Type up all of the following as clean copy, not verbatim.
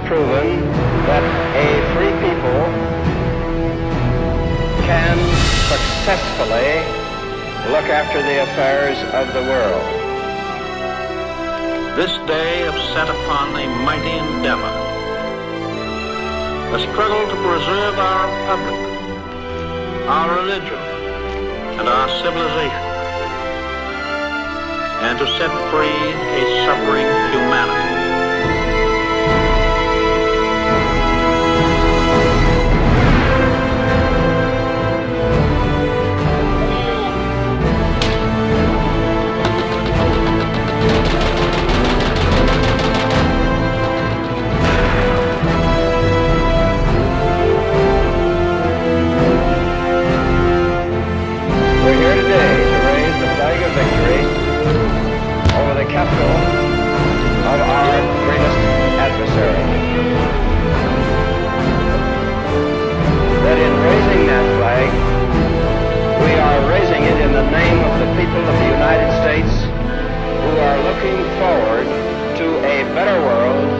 proven that a free people can successfully look after the affairs of the world. This day have set upon a mighty endeavor, a struggle to preserve our republic, our religion, and our civilization, and to set free a suffering humanity. Capital of our greatest adversary. That in raising that flag, we are raising it in the name of the people of the United States who are looking forward to a better world,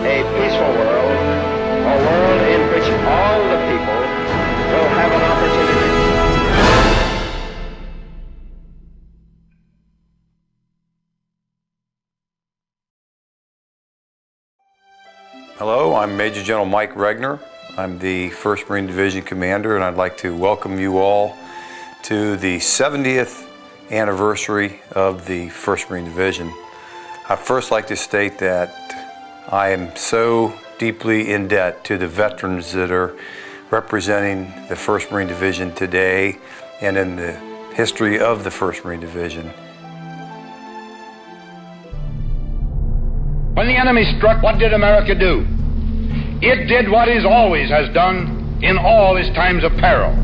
a peaceful world, a world in which all the people will have an opportunity. Hello, I'm Major General Mike Regner. I'm the 1st Marine Division Commander, and I'd like to welcome you all to the 70th anniversary of the 1st Marine Division. I'd first like to state that I am so deeply in debt to the veterans that are representing the 1st Marine Division today and in the history of the 1st Marine Division. When the enemy struck, what did America do? It did what it always has done in all its times of peril.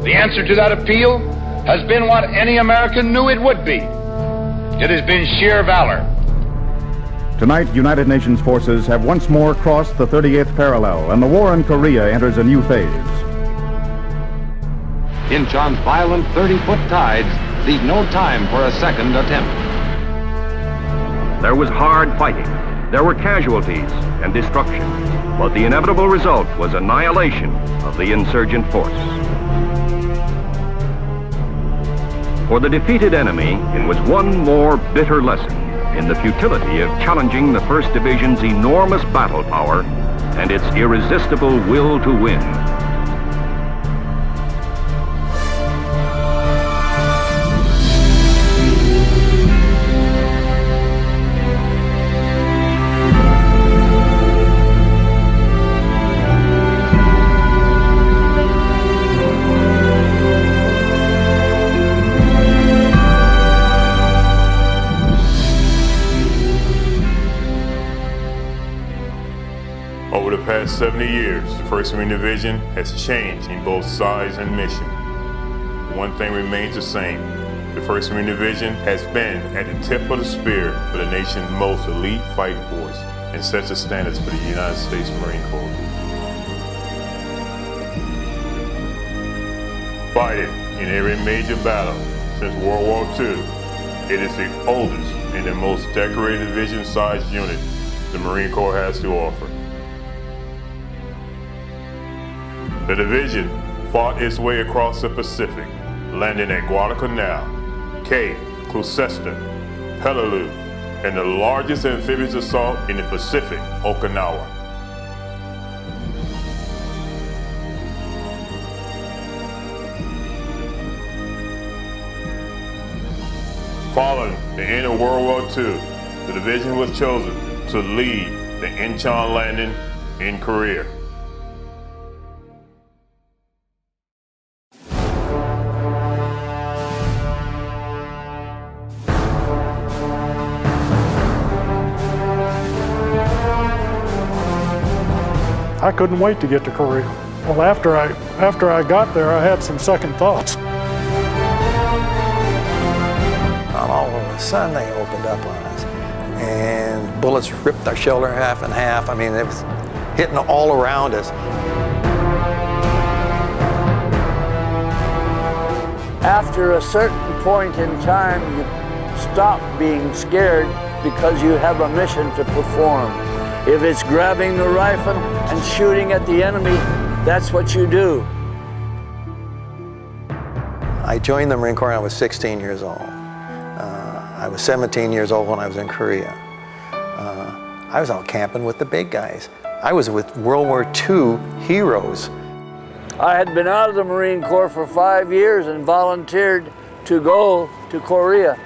The answer to that appeal has been what any American knew it would be. It has been sheer valor. Tonight, United Nations forces have once more crossed the 38th parallel, and the war in Korea enters a new phase. Incheon's violent 30-foot tides leave no time for a second attempt. There was hard fighting, there were casualties and destruction, but the inevitable result was annihilation of the insurgent force. For the defeated enemy, it was one more bitter lesson in the futility of challenging the 1st Division's enormous battle power and its irresistible will to win. Over the past 70 years, the 1st Marine Division has changed in both size and mission. One thing remains the same. The 1st Marine Division has been at the tip of the spear for the nation's most elite fighting force and sets the standards for the United States Marine Corps. Fighting in every major battle since World War II, it is the oldest and the most decorated division-sized unit the Marine Corps has to offer. The division fought its way across the Pacific, landing at Guadalcanal, Cape, Gloucester, Peleliu, and the largest amphibious assault in the Pacific, Okinawa. Following the end of World War II, the division was chosen to lead the Incheon landing in Korea. I couldn't wait to get to Korea. Well, after I got there, I had some second thoughts. And all of a sudden, they opened up on us, and bullets ripped our shelter half in half. I mean, it was hitting all around us. After a certain point in time, you stop being scared because you have a mission to perform. If it's grabbing the rifle and shooting at the enemy, that's what you do. I joined the Marine Corps when I was 16 years old. I was 17 years old when I was in Korea. I was out camping with the big guys. I was with World War II heroes. I had been out of the Marine Corps for 5 years and volunteered to go to Korea.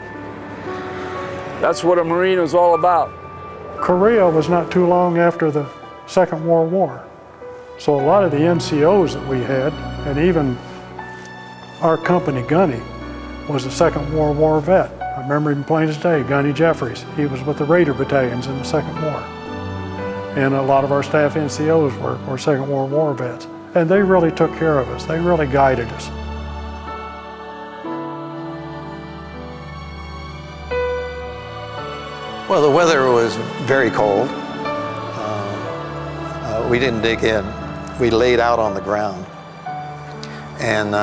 That's what a Marine was all about. Korea was not too long after the Second World War. So a lot of the NCOs that we had, and even our company Gunny, was a Second World War vet. I remember him plain as day, Gunny Jeffries. He was with the Raider battalions in the Second War. And a lot of our staff NCOs were Second World War vets. And they really took care of us. They really guided us. Well, the weather was very cold. We didn't dig in. We laid out on the ground. And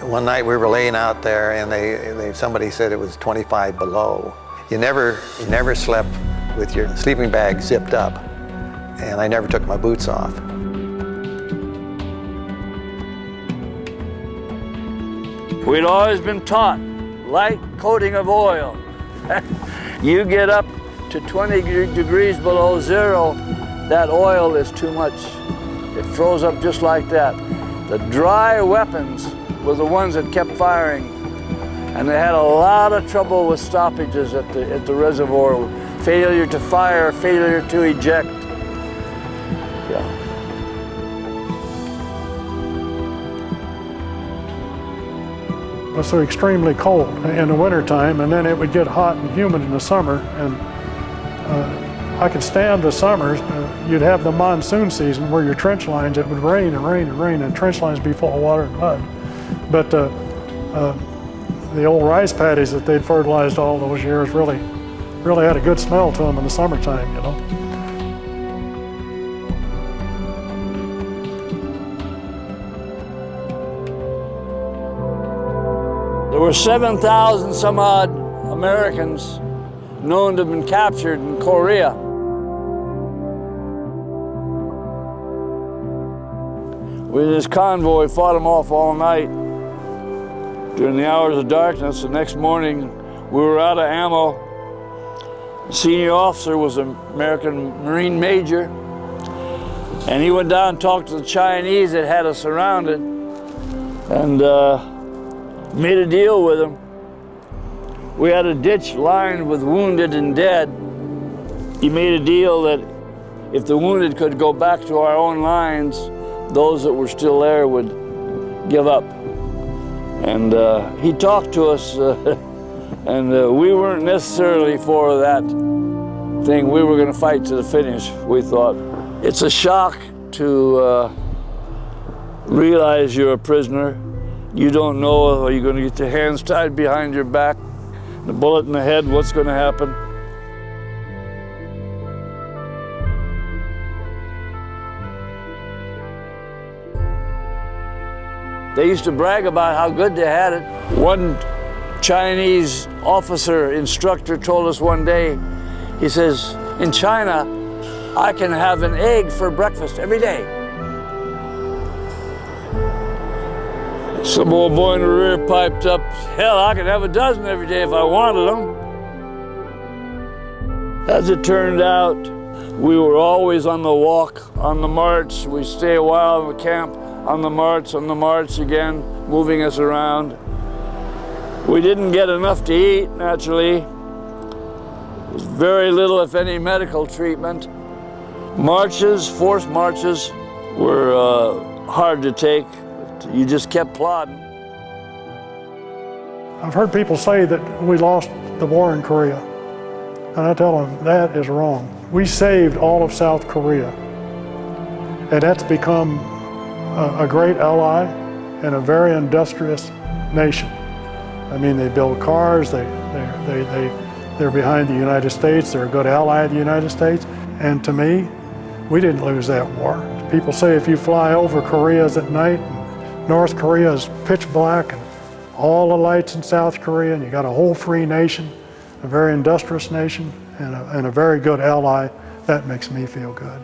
one night we were laying out there, and somebody said it was 25 below. You never slept with your sleeping bag zipped up, and I never took my boots off. We'd always been taught, light coating of oil. You get up to 20 degrees below zero, that oil is too much. It froze up just like that. The dry weapons were the ones that kept firing, and they had a lot of trouble with stoppages at the reservoir. Failure to fire, failure to eject. Yeah. It was so extremely cold in the wintertime, and then it would get hot and humid in the summer. And I could stand the summers. You'd have the monsoon season where your trench lines, it would rain and rain and rain, and trench lines be full of water and mud. But the old rice paddies that they'd fertilized all those years really had a good smell to them in the summertime, you know. There were 7,000 some odd Americans known to have been captured in Korea. With this convoy, fought them off all night. During the hours of darkness, the next morning, we were out of ammo. The senior officer was an American Marine major, and he went down and talked to the Chinese that had us surrounded, and made a deal with them. We had a ditch lined with wounded and dead. He made a deal that if the wounded could go back to our own lines, those that were still there would give up. And he talked to us, and we weren't necessarily for that thing. We were going to fight to the finish, we thought. It's a shock to realize you're a prisoner. You don't know, are you going to get your hands tied behind your back, the bullet in the head, what's going to happen? They used to brag about how good they had it. One Chinese officer instructor told us one day, he says, in China, I can have an egg for breakfast every day. Some old boy in the rear piped up, hell, I could have a dozen every day if I wanted them. As it turned out, we were always on the walk, on the march. We stay a while in the camp, on the march again, moving us around. We didn't get enough to eat, naturally. There was very little, if any, medical treatment. Marches, forced marches, were hard to take. You just kept plodding. I've heard people say that we lost the war in Korea, and I tell them that is wrong. We saved all of South Korea, and that's become a great ally and a very industrious nation. I mean, they build cars, they're behind the United States, they're a good ally of the United States, and to me, we didn't lose that war. People say if you fly over Korea's at night, North Korea is pitch black, and all the lights in South Korea, and you got a whole free nation. a very industrious nation, and a very good ally. That makes me feel good.